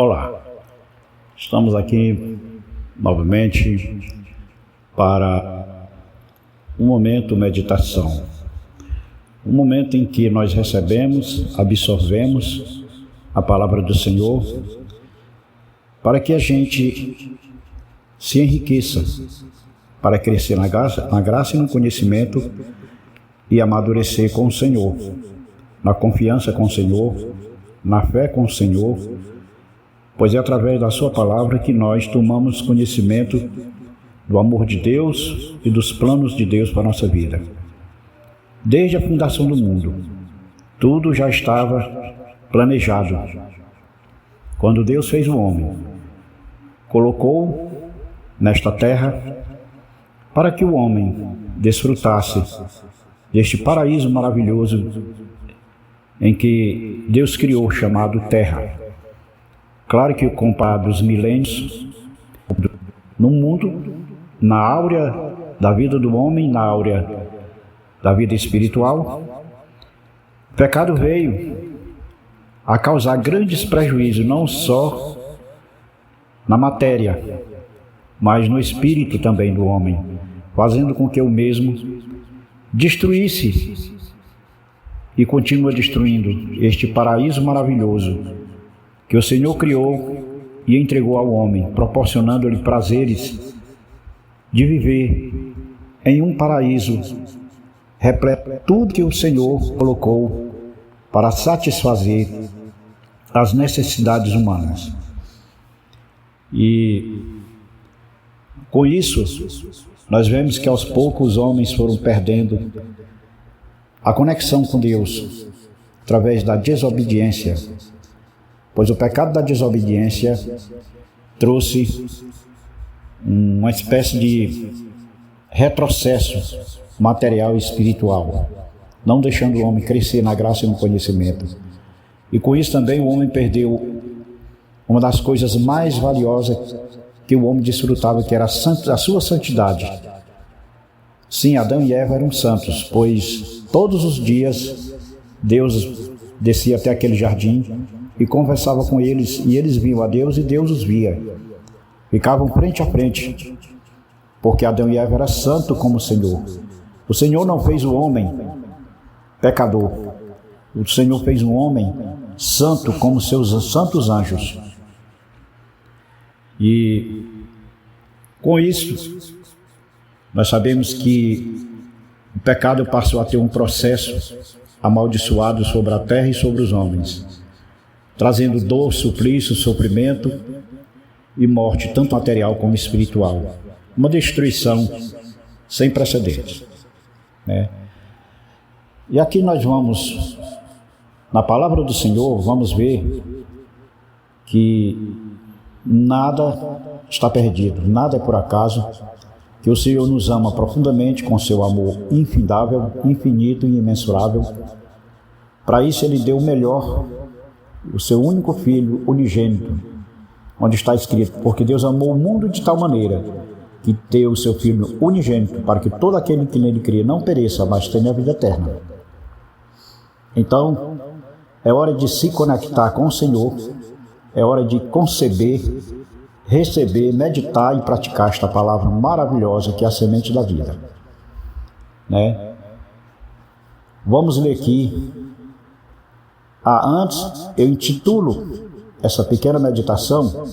Olá, estamos aqui novamente para um momento de meditação, um momento em que nós recebemos, absorvemos a palavra do Senhor para que a gente se enriqueça, para crescer na graça e no conhecimento e amadurecer com o Senhor, na confiança com o Senhor, na fé com o Senhor, pois é através da sua palavra que nós tomamos conhecimento do amor de Deus e dos planos de Deus para a nossa vida. Desde a fundação do mundo, tudo já estava planejado. Quando Deus fez o homem, colocou nesta terra para que o homem desfrutasse deste paraíso maravilhoso em que Deus criou, chamado terra. Claro que comparado os milênios, no mundo, na áurea da vida do homem, na áurea da vida espiritual, o pecado veio a causar grandes prejuízos, não só na matéria, mas no espírito também do homem, fazendo com que o mesmo destruísse e continua destruindo este paraíso maravilhoso que o Senhor criou e entregou ao homem, proporcionando-lhe prazeres de viver em um paraíso repleto de tudo que o Senhor colocou para satisfazer as necessidades humanas. E com isso, nós vemos que aos poucos os homens foram perdendo a conexão com Deus através da desobediência, pois o pecado da desobediência trouxe uma espécie de retrocesso material e espiritual, não deixando o homem crescer na graça e no conhecimento. E com isso também o homem perdeu uma das coisas mais valiosas que o homem desfrutava, que era a sua santidade. Sim, Adão e Eva eram santos, pois todos os dias Deus descia até aquele jardim e conversava com eles, e eles viam a Deus e Deus os via. Ficavam frente a frente, porque Adão e Eva eram santos como o Senhor. O Senhor não fez o homem pecador. O Senhor fez um homem santo como seus santos anjos. E com isso, nós sabemos que o pecado passou a ter um processo amaldiçoado sobre a terra e sobre os homens, trazendo dor, suplício, sofrimento e morte, tanto material como espiritual. Uma destruição sem precedentes, né? E aqui nós vamos, na palavra do Senhor, vamos ver que nada está perdido, nada é por acaso, que o Senhor nos ama profundamente com seu amor infindável, infinito e imensurável. Para isso Ele deu o melhor, o seu único Filho unigênito, onde está escrito: porque Deus amou o mundo de tal maneira que deu o seu Filho unigênito, para que todo aquele que nele crê não pereça, mas tenha a vida eterna. Então, é hora de se conectar com o Senhor, é hora de conceber, receber, meditar e praticar esta palavra maravilhosa que é a semente da vida, né? Vamos ler aqui. Antes, eu intitulo essa pequena meditação,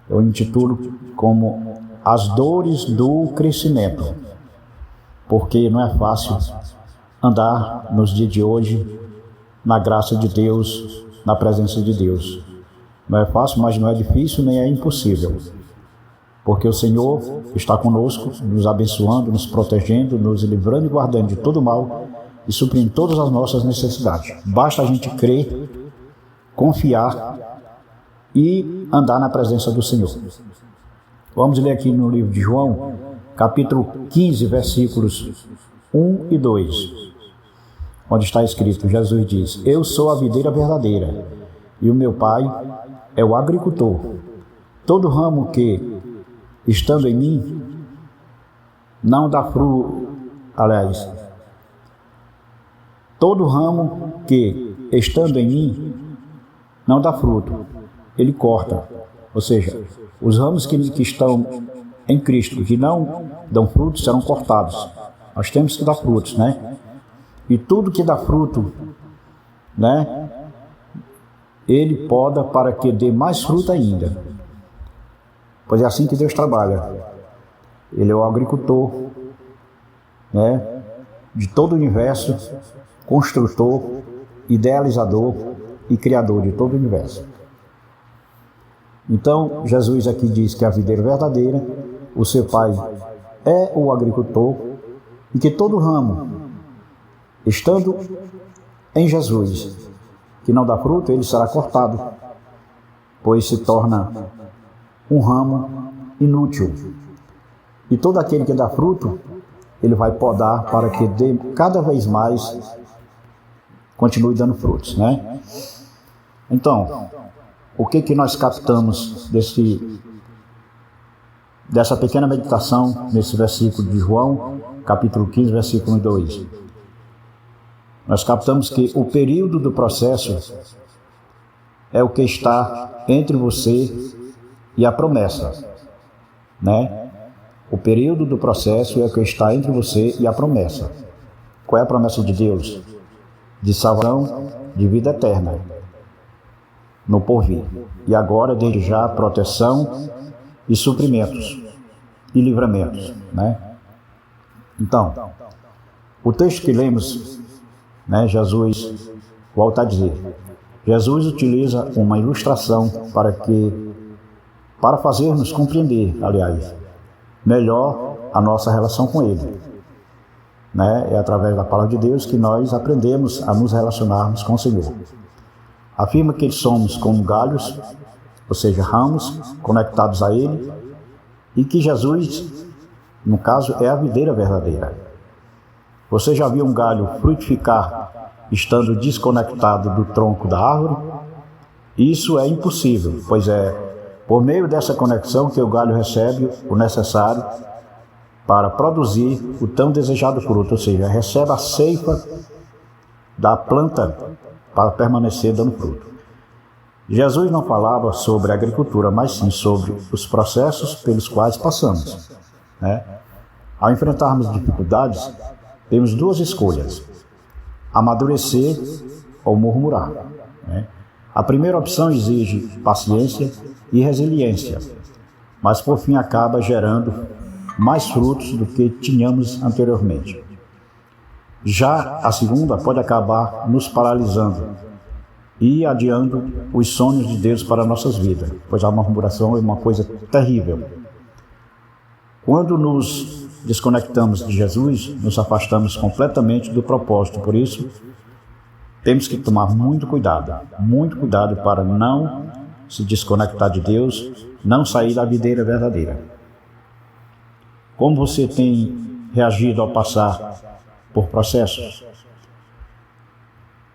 eu intitulo como As Dores do Crescimento, porque não é fácil andar nos dias de hoje na graça de Deus, na presença de Deus. Não é fácil, mas não é difícil, nem é impossível, porque o Senhor está conosco, nos abençoando, nos protegendo, nos livrando e guardando de todo mal e suprindo todas as nossas necessidades. Basta a gente crer, confiar e andar na presença do Senhor. Vamos ler aqui no livro de João, capítulo 15, versículos 1 e 2, onde está escrito, Jesus diz: eu sou a videira verdadeira e o meu Pai é o agricultor. Todo ramo que, estando em mim, não dá fruto, todo ramo que, estando em mim, não dá fruto, ele corta. Ou seja, os ramos que estão em Cristo, que não dão frutos, serão cortados. Nós temos que dar frutos, né? E tudo que dá fruto, né, ele poda para que dê mais fruto ainda. Pois é assim que Deus trabalha. Ele é o agricultor, né, de todo o universo, construtor, idealizador e criador de todo o universo. Então, Jesus aqui diz que a videira verdadeira, o seu Pai é o agricultor e que todo ramo, estando em Jesus, que não dá fruto, ele será cortado, pois se torna um ramo inútil. E todo aquele que dá fruto, ele vai podar para que dê cada vez mais, continue dando frutos, né? Então, o que nós captamos dessa pequena meditação nesse versículo de João, capítulo 15, versículo 1 e 2? Nós captamos que o período do processo é o que está entre você e a promessa, né? O período do processo é o que está entre você e a promessa. Qual é a promessa de Deus? De salvação, de vida eterna, no porvir. E agora, desde já, proteção e suprimentos e livramentos, né? Então, o texto que lemos, né, Jesus, volta a dizer, Jesus utiliza uma ilustração para fazermos compreender, aliás, melhor a nossa relação com Ele, né? É através da palavra de Deus que nós aprendemos a nos relacionarmos com o Senhor. Afirma que somos como galhos, ou seja, ramos conectados a Ele, e que Jesus, no caso, é a videira verdadeira. Você já viu um galho frutificar estando desconectado do tronco da árvore? Isso é impossível, pois é por meio dessa conexão que o galho recebe o necessário para produzir o tão desejado fruto, ou seja, recebe a ceifa da planta para permanecer dando fruto. Jesus não falava sobre a agricultura, mas sim sobre os processos pelos quais passamos, né? Ao enfrentarmos dificuldades, temos duas escolhas: amadurecer ou murmurar, né? A primeira opção exige paciência e resiliência, mas por fim acaba gerando mais frutos do que tínhamos anteriormente. Já a segunda pode acabar nos paralisando e adiando os sonhos de Deus para nossas vidas, pois a murmuração é uma coisa terrível. Quando nos desconectamos de Jesus, nos afastamos completamente do propósito. Por isso, temos que tomar muito cuidado para não se desconectar de Deus, não sair da videira verdadeira. Como você tem reagido ao passar por processos?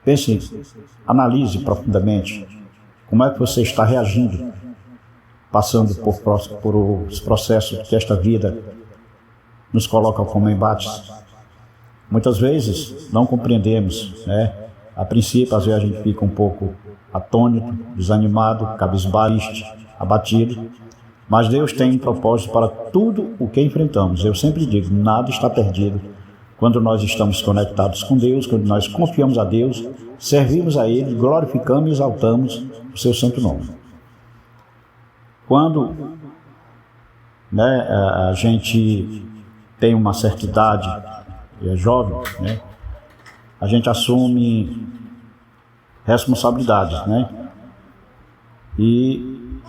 Pense, analise profundamente como é que você está reagindo, passando por os processos que esta vida nos coloca como embates. Muitas vezes não compreendemos, né? A princípio, às vezes a gente fica um pouco atônito, desanimado, cabisbaixo, abatido, mas Deus tem um propósito para tudo o que enfrentamos. Eu sempre digo, nada está perdido quando nós estamos conectados com Deus, quando nós confiamos a Deus, servimos a Ele, glorificamos e exaltamos o seu santo nome. Quando, né, a gente tem uma certa idade, é jovem, né, a gente assume responsabilidades, né? E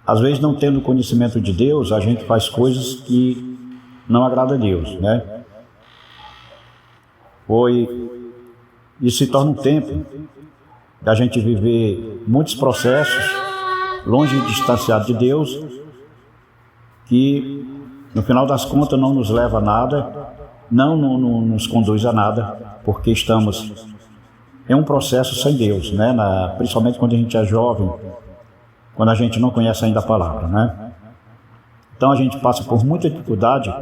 às vezes, não tendo conhecimento de Deus, a gente faz coisas que não agradam a Deus, né? Isso se torna um tempo da gente viver muitos processos longe e distanciado de Deus, que no final das contas não nos leva a nada, não nos conduz a nada, porque estamos em um processo sem Deus, né? Principalmente quando a gente é jovem, quando a gente não conhece ainda a palavra, né? Então a gente passa por muita dificuldade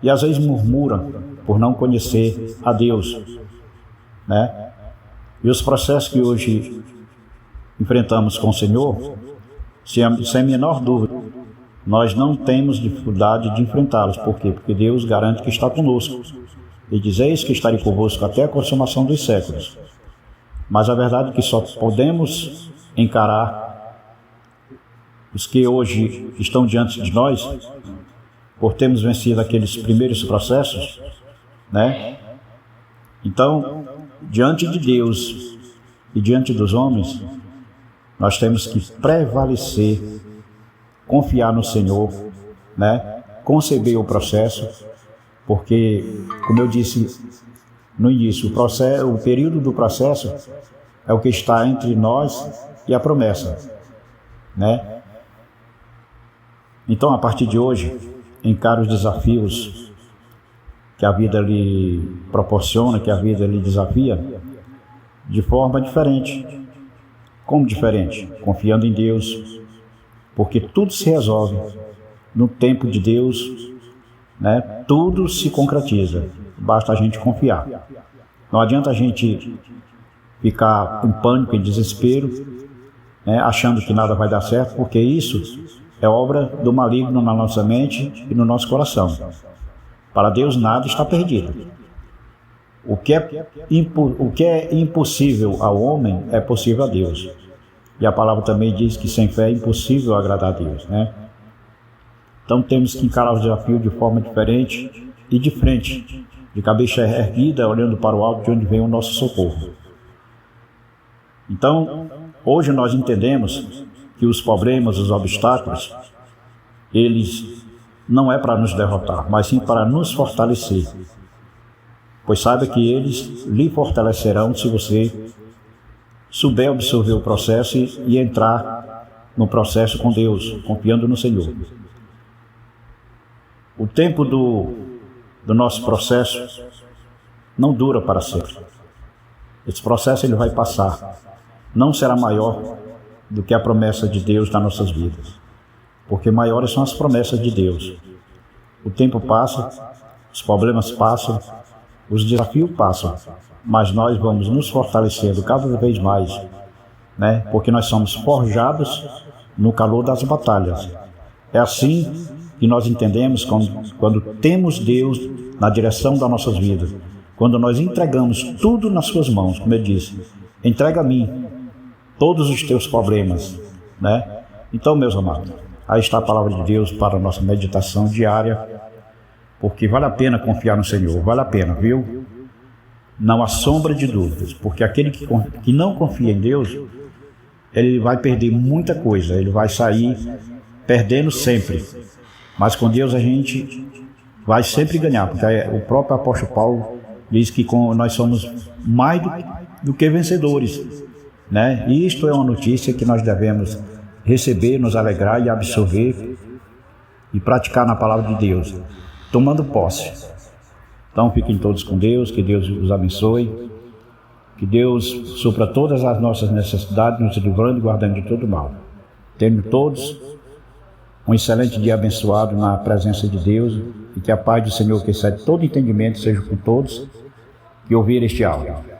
e às vezes murmura por não conhecer a Deus, né? E os processos que hoje enfrentamos com o Senhor, sem a menor dúvida, nós não temos dificuldade de enfrentá-los. Por quê? Porque Deus garante que está conosco. E diz: eis que estarei convosco até a consumação dos séculos. Mas a verdade é que só podemos encarar os que hoje estão diante de nós, por termos vencido aqueles primeiros processos, né? Então, diante de Deus e diante dos homens, nós temos que prevalecer, confiar no Senhor, né? Conceber o processo, porque, como eu disse no início, o período do processo é o que está entre nós e a promessa, né? Então, a partir de hoje, encare os desafios que a vida lhe proporciona, que a vida lhe desafia, de forma diferente. Como diferente? Confiando em Deus, porque tudo se resolve no tempo de Deus, né? Tudo se concretiza, basta a gente confiar. Não adianta a gente ficar em pânico, em desespero, né? Achando que nada vai dar certo, porque isso é obra do maligno na nossa mente e no nosso coração. Para Deus nada está perdido. O que é impossível ao homem é possível a Deus. E a palavra também diz que sem fé é impossível agradar a Deus, né? Então temos que encarar o desafio de forma diferente e de frente, de cabeça erguida, olhando para o alto, de onde vem o nosso socorro. Então, hoje nós entendemos que os problemas, os obstáculos, eles não é para nos derrotar, mas sim para nos fortalecer. Pois saiba que eles lhe fortalecerão se você souber absorver o processo e entrar no processo com Deus, confiando no Senhor. O tempo do nosso processo não dura para sempre. Esse processo ele vai passar. Não será maior do que a promessa de Deus nas nossas vidas. Porque maiores são as promessas de Deus. O tempo passa, os problemas passam, os desafios passam, mas nós vamos nos fortalecendo cada vez mais, né? Porque nós somos forjados no calor das batalhas. É assim que nós entendemos quando temos Deus na direção das nossas vidas, quando nós entregamos tudo nas suas mãos, como eu disse: entrega a mim todos os teus problemas, né? Então, meus amados, aí está a palavra de Deus para a nossa meditação diária, porque vale a pena confiar no Senhor, vale a pena, viu? Não há sombra de dúvidas, porque aquele que não confia em Deus, ele vai perder muita coisa, ele vai sair perdendo sempre. Mas com Deus a gente vai sempre ganhar, porque o próprio apóstolo Paulo diz que nós somos mais do que vencedores, né? E isto é uma notícia que nós devemos receber, nos alegrar e absorver e praticar na palavra de Deus, tomando posse. Então fiquem todos com Deus, que Deus os abençoe, que Deus supra todas as nossas necessidades, nos livrando e guardando de todo mal. Tenham todos um excelente dia abençoado na presença de Deus, e que a paz do Senhor, que excede todo entendimento, seja com todos que ouvirem este áudio.